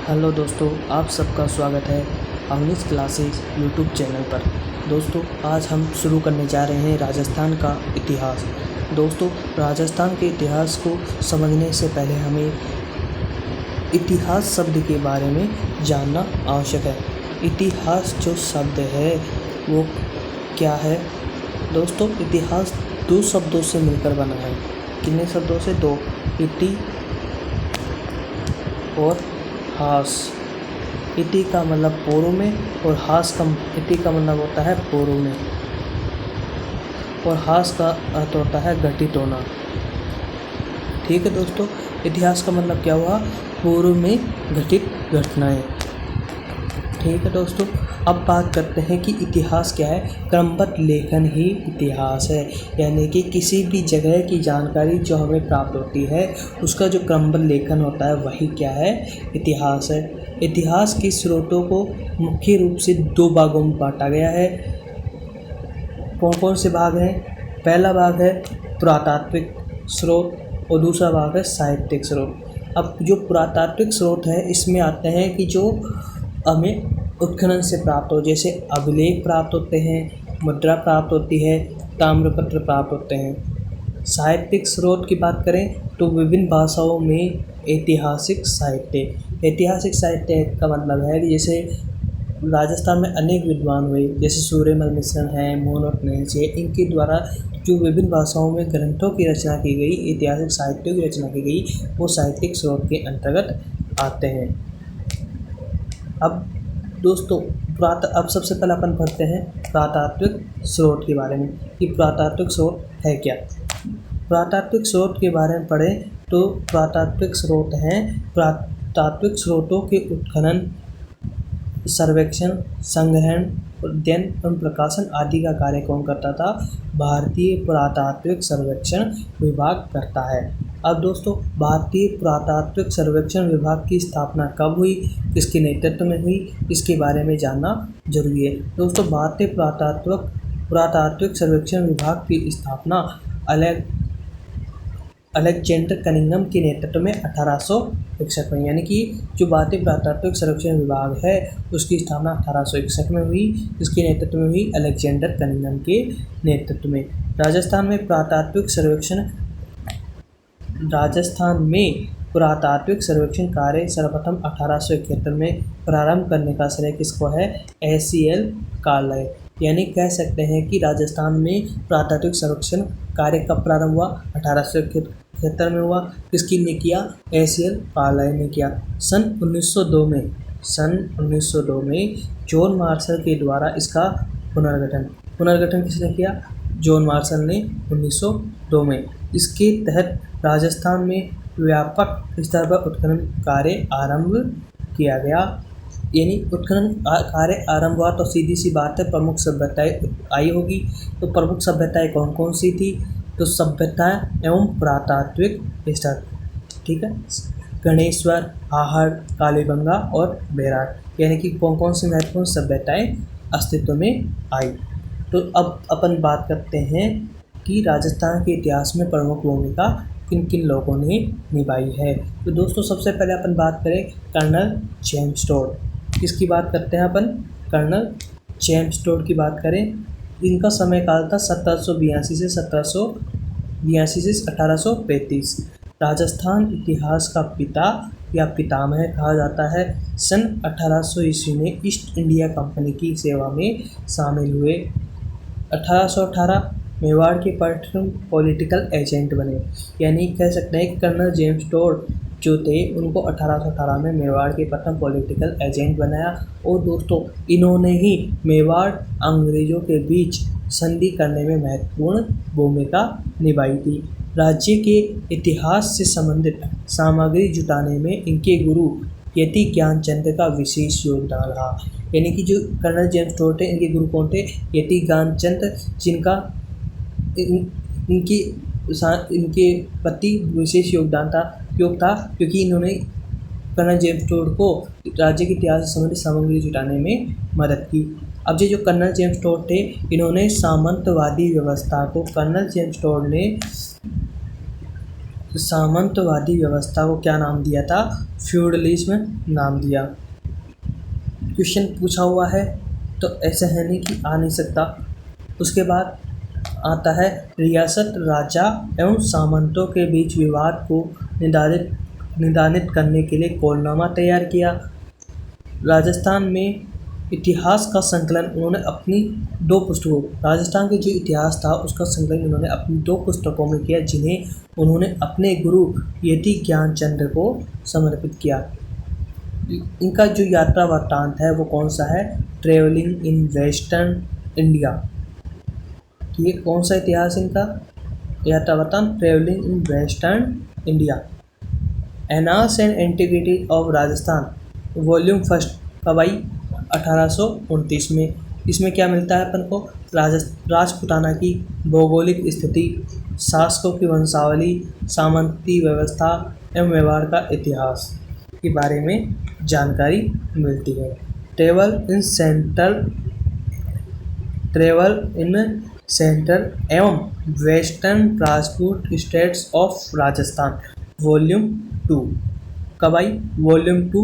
Hello दोस्तों, आप सबका स्वागत है अवनीश क्लासेस यूट्यूब चैनल पर। दोस्तों, आज हम शुरू करने जा रहे हैं राजस्थान का इतिहास। दोस्तों, राजस्थान के इतिहास को समझने से पहले हमें इतिहास शब्द के बारे में जानना आवश्यक है। इतिहास जो शब्द है वो क्या है? दोस्तों, इतिहास दो शब्दों से मिलकर बना है। कितने शब्दों से? दो, इति और हास। इति का मतलब पूर्व में और इति का मतलब होता है पूर्व में, और हास का अर्थ होता है घटित होना। ठीक है दोस्तों, इतिहास का मतलब क्या हुआ? पूर्व में घटित घटनाएं। ठीक है दोस्तों, अब बात करते हैं कि इतिहास क्या है। क्रमबद्ध लेखन ही इतिहास है, यानी कि किसी भी जगह की जानकारी जो हमें प्राप्त होती है उसका जो क्रमबद्ध लेखन होता है वही क्या है? इतिहास है। इतिहास के स्रोतों को मुख्य रूप से दो भागों में बांटा गया है। कौन कौन से भाग हैं? पहला भाग है पुरातात्विक स्रोत और दूसरा भाग है साहित्यिक स्रोत। अब जो पुरातात्विक स्रोत है इसमें आते हैं कि जो हमें उत्खनन से प्राप्त हो, जैसे अभिलेख प्राप्त होते हैं, मुद्रा प्राप्त होती है, ताम्रपत्र प्राप्त होते हैं। साहित्यिक स्रोत की बात करें तो विभिन्न भाषाओं में ऐतिहासिक साहित्य। ऐतिहासिक साहित्य का मतलब है कि जैसे राजस्थान में अनेक विद्वान हुए, जैसे सूर्यमल मिश्र हैं, मोहनोट नैंसी, इनके द्वारा जो विभिन्न भाषाओं में ग्रंथों की रचना की गई, ऐतिहासिक साहित्यों की रचना की गई, वो साहित्यिक स्रोत के अंतर्गत आते हैं। अब दोस्तों, अब सबसे पहले अपन पढ़ते हैं पुरातात्विक स्रोत के बारे में कि पुरातात्विक स्रोत है क्या। पुरातात्विक स्रोत के बारे में पढ़ें तो पुरातात्विक स्रोत हैं पुरातात्विक स्रोतों के उत्खनन, सर्वेक्षण, संग्रहण, अध्ययन एवं प्रकाशन आदि का कार्य कौन करता था? भारतीय पुरातात्विक सर्वेक्षण विभाग करता है। अब दोस्तों, भारतीय पुरातात्विक सर्वेक्षण विभाग की स्थापना कब हुई, किसके नेतृत्व में हुई, इसके बारे में जानना जरूरी है। दोस्तों, भारतीय पुरातात्विक सर्वेक्षण विभाग की स्थापना अलेक्जेंडर कनिंघम के नेतृत्व में 1861 में, यानी कि जो भारतीय पुरातात्विक सर्वेक्षण विभाग है उसकी स्थापना 1861 में हुई। इसके नेतृत्व में हुई अलेक्जेंडर कनिंघम के नेतृत्व में। राजस्थान में पुरातात्विक सर्वेक्षण कार्य सर्वप्रथम 1871 में प्रारंभ करने का श्रेय किसको है? ACL कार्लय। यानी कह सकते हैं कि राजस्थान में पुरातात्विक सर्वेक्षण कार्य कब प्रारंभ हुआ? 1871 में हुआ। किसने किया? ACL कार्लय ने किया। सन 1902 में जॉन मार्शल के द्वारा इसका पुनर्गठन किसने किया? जॉन मार्शल ने 1902 में। इसके तहत राजस्थान में व्यापक स्तर पर उत्खनन कार्य आरंभ किया गया। यानी उत्खनन कार्य आरंभ हुआ तो सीधी सी बात है प्रमुख सभ्यताएं आई होगी। तो प्रमुख सभ्यताएं कौन कौन सी थी? तो सभ्यताएं एवं पुरातात्विक स्तर, ठीक है, गणेश्वर, आहड़, कालीबंगा और बेराट, यानी कि कौन कौन सी महत्वपूर्ण सभ्यताएं अस्तित्व में आई। तो अब अपन बात करते हैं कि राजस्थान के इतिहास में प्रमुख भूमिका किन किन लोगों ने निभाई है। तो दोस्तों, सबसे पहले अपन बात करें कर्नल जेम्स टोड। किसकी बात करते हैं अपन? कर्नल जेम्स टोड की बात करें। इनका समय काल था 1782 से 1835। राजस्थान इतिहास का पिता या पितामह कहा जाता है। सन 1800 ईस्वी में ईस्ट इंडिया कंपनी की सेवा में शामिल हुए। 1818 मेवाड़ के प्रथम पॉलिटिकल एजेंट बने। यानी कह सकते हैं कि कर्नल जेम्स टोड जो थे उनको 1818 में मेवाड़ के प्रथम पॉलिटिकल एजेंट बनाया। और दोस्तों, इन्होंने ही मेवाड़ अंग्रेजों के बीच संधि करने में महत्वपूर्ण भूमिका निभाई थी। राज्य के इतिहास से संबंधित सामग्री जुटाने में इनके गुरु यति ज्ञानचंद का विशेष योगदान रहा। यानी कि जो कर्नल जेम्स टोड थे इनके गुरु कौन थे? यति ज्ञानचंद, जिनका इनके प्रति विशेष योग था, क्योंकि इन्होंने कर्नल जेम्स टोड को राज्य के इतिहास से संबंधित सामग्री जुटाने में मदद की। अब ये जो कर्नल जेम्स टोड थे इन्होंने सामंतवादी व्यवस्था को कर्नल जेम्स टोड ने सामंतवादी व्यवस्था को क्या नाम दिया था? फ्यूडलिज्म नाम दिया। क्वेश्चन पूछा हुआ है तो ऐसा है नहीं कि आ नहीं सकता। उसके बाद आता है रियासत राजा एवं सामंतों के बीच विवाद को निदानित करने के लिए कौलनामा तैयार किया। राजस्थान में इतिहास का संकलन उन्होंने अपनी 2 पुस्तकों, राजस्थान के जो इतिहास था उसका संकलन उन्होंने अपनी 2 पुस्तकों में किया, जिन्हें उन्होंने अपने गुरु यति ज्ञानचंद्र को समर्पित किया। इनका जो यात्रा वृत्तांत है वो कौन सा है? Travelling in western India. ये कौन सा इतिहास इनका? यात्रा वृत्तांत travelling in western India. Annals and antiquity of Rajasthan volume first कब आई? 1829 में। इसमें क्या मिलता है अपन को? राजपूताना की भौगोलिक स्थिति, शासकों की वंशावली, सामंती व्यवस्था एवं व्यवहार का इतिहास के बारे में जानकारी मिलती है। ट्रेवल इन सेंट्रल एवं western Rajput states of Rajasthan volume 2 कब आई? वॉल्यूम 2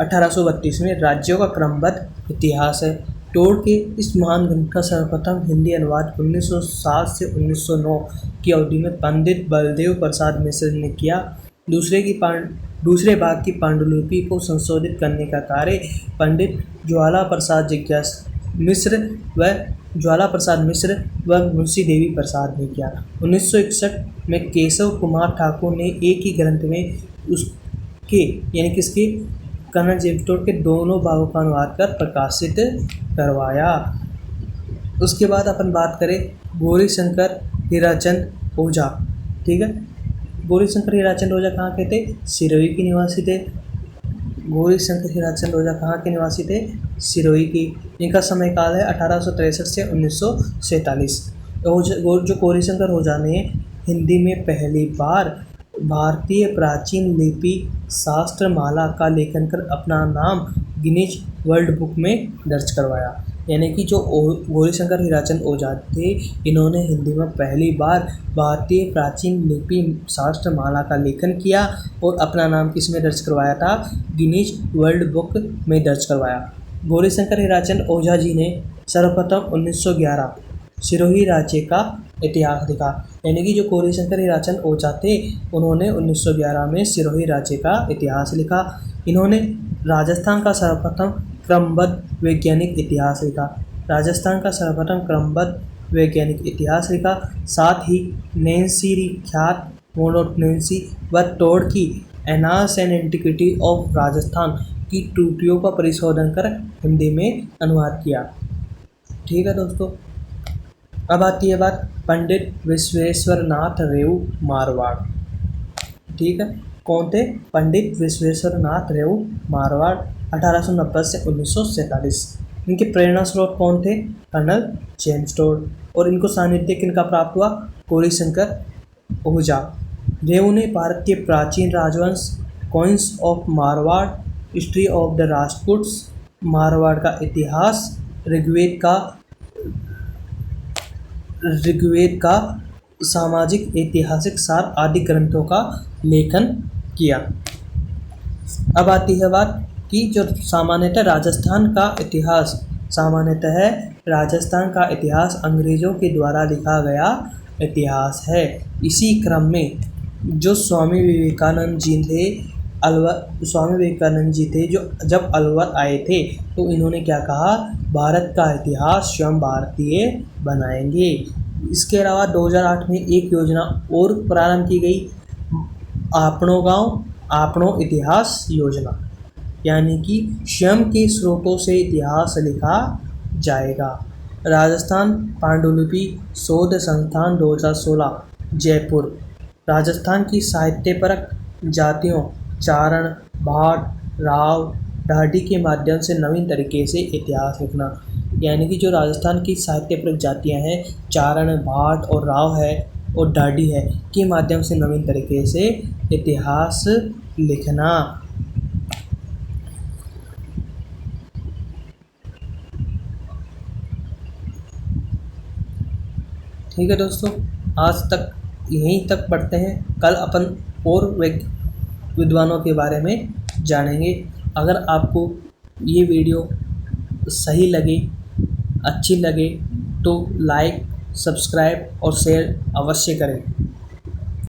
1832 में। राज्यों का क्रमबद्ध इतिहास है। टोड के इस महान ग्रंथ का सर्वप्रथम हिंदी अनुवाद 1907 से 1909 की अवधि में पंडित बलदेव प्रसाद मिश्र ने किया। दूसरे भाग की पांडुलिपि को संशोधित करने का कार्य पंडित ज्वाला प्रसाद मिश्र व मुंशी देवी प्रसाद ने किया। 1961 में केशव कुमार ठाकुर ने एक ही ग्रंथ में उसके यानी किसके कन्नड़ जेवितोड़ के दोनों भागों का अनुवाद कर प्रकाशित करवाया। उसके बाद अपन बात करें गौरीशंकर हीराचंद ओझा। ठीक है, गौरीशंकर हीराचंद ओझा कहाँ के थे? सिरोही के निवासी थे। गौरीशंकर हीराचंद ओझा कहाँ के निवासी थे? सिरोही की। इनका समय काल है 1863 से 1947। जो गौरीशंकर ओझा ने हिंदी में पहली बार भारतीय प्राचीन लिपि शास्त्र माला का लेखन कर अपना नाम गिनीज वर्ल्ड बुक में दर्ज करवाया। यानी कि जो गौरीशंकर हीराचंद ओझा थे, इन्होंने हिंदी में पहली बार भारतीय प्राचीन लिपि शास्त्र माला का लेखन किया और अपना नाम किस में दर्ज करवाया था? गिनीज वर्ल्ड बुक में दर्ज करवाया। गौरीशंकर हीराचंद ओझा जी ने सर्वप्रथम 1911 सिरोही राज्य का इतिहास लिखा। यानी कि जो गौरीशंकर हीराचंद ओझा थे, उन्होंने 1911 में सिरोही राज्य का इतिहास लिखा। इन्होंने राजस्थान का सर्वप्रथम क्रमबद्ध वैज्ञानिक इतिहास लिखा। राजस्थान का सर्वप्रथम क्रमबद्ध वैज्ञानिक इतिहास लिखा। साथ ही नैन्सी ख्यात मोनोटनेंसी व टोड की एनास एंड एंटिक्विटी ऑफ राजस्थान की त्रुटियों का परिशोधन कर हिंदी में अनुवाद किया। ठीक है दोस्तों, अब आती है बात पंडित विश्वेश्वर नाथ रेऊ मारवाड़। ठीक है, कौन थे? पंडित विश्वेश्वर नाथ रेऊ मारवाड़ 1890 से 1947। इनके प्रेरणा स्रोत कौन थे? Colonel James Tod. और इनको सानिध्य किनका प्राप्त हुआ? गौरीशंकर ओझा। रेऊ ने भारतीय प्राचीन राजवंश, coins of Marwar, history of the Rajputs, Marwar का इतिहास, ऋग्वेद का सामाजिक ऐतिहासिक सार आदि ग्रंथों का लेखन किया। अब आती है बात कि जो सामान्यतः राजस्थान का इतिहास अंग्रेजों के द्वारा लिखा गया इतिहास है। इसी क्रम में जो स्वामी विवेकानंद जी थे जो जब अलवर आए थे, तो इन्होंने क्या कहा? भारत का इतिहास स्वयं भारतीय बनाएंगे। इसके अलावा 2008 में एक योजना और प्रारंभ की गई, आपनो गांव आपनो इतिहास योजना, यानी कि स्वयं के स्रोतों से इतिहास लिखा जाएगा। राजस्थान पांडुलिपि शोध संस्थान 2016 जयपुर। राजस्थान की साहित्यपरक जातियों चारण, भाट, राव, ढाडी के माध्यम से नवीन तरीके से इतिहास लिखना। यानी कि जो राजस्थान की साहित्यपरक जातियां हैं, चारण, भाट और राव है और ढाडी है, के माध्यम से नवीन तरीके से इतिहास लिखना। ठीक है दोस्तों, आज तक यहीं तक पढ़ते हैं। कल अपन और विद्वानों के बारे में जानेंगे। अगर आपको ये वीडियो सही लगे, अच्छी लगे तो लाइक, सब्सक्राइब और शेयर अवश्य करें।